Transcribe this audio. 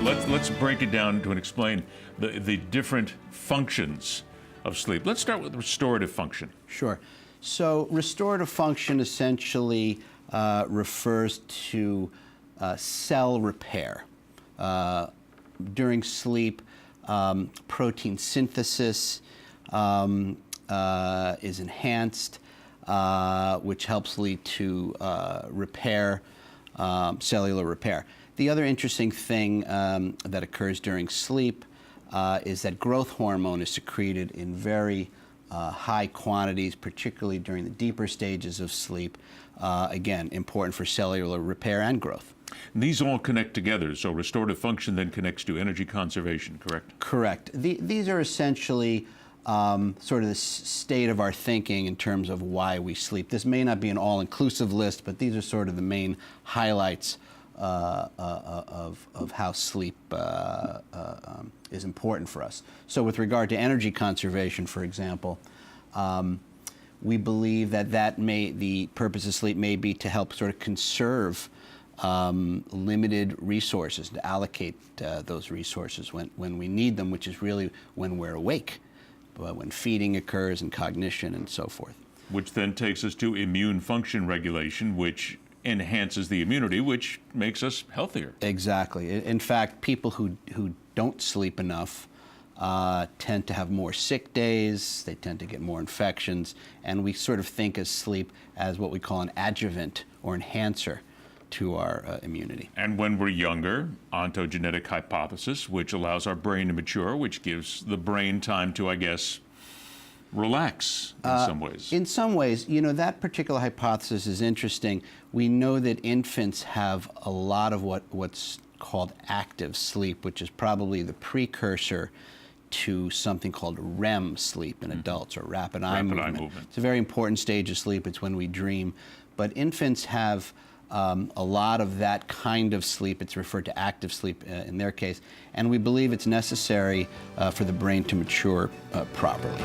let's break it down to explain the different functions of sleep. Let's start with restorative function. Sure. So restorative function essentially refers to cell repair. During sleep, protein synthesis is enhanced, which helps lead to repair, cellular repair. The other interesting thing that occurs during sleep is that growth hormone is secreted in very high quantities, particularly during the deeper stages of sleep. Again, important for cellular repair and growth. These all connect together, so restorative function then connects to energy conservation, correct? Correct. These are essentially sort of the state of our thinking in terms of why we sleep. This may not be an all-inclusive list, but these are sort of the main highlights of how sleep is important for us. So with regard to energy conservation, for example, we believe that the purpose of sleep may be to help sort of conserve limited resources, to allocate those resources when we need them, which is really when we're awake, when feeding occurs and cognition and so forth. Which then takes us to immune function regulation, which enhances the immunity, which makes us healthier. Exactly. In fact, people who don't sleep enough tend to have more sick days, they tend to get more infections, and we sort of think of sleep as what we call an adjuvant or enhancer to our immunity. And when we're younger, ontogenetic hypothesis, which allows our brain to mature, which gives the brain time to, I guess, relax in some ways. In some ways, you know, that particular hypothesis is interesting. We know that infants have a lot of what's called active sleep, which is probably the precursor to something called REM sleep in adults, or rapid eye movement. It's a very important stage of sleep. It's when we dream. But infants have a lot of that kind of sleep. It's referred to active sleep in their case. And we believe it's necessary for the brain to mature properly.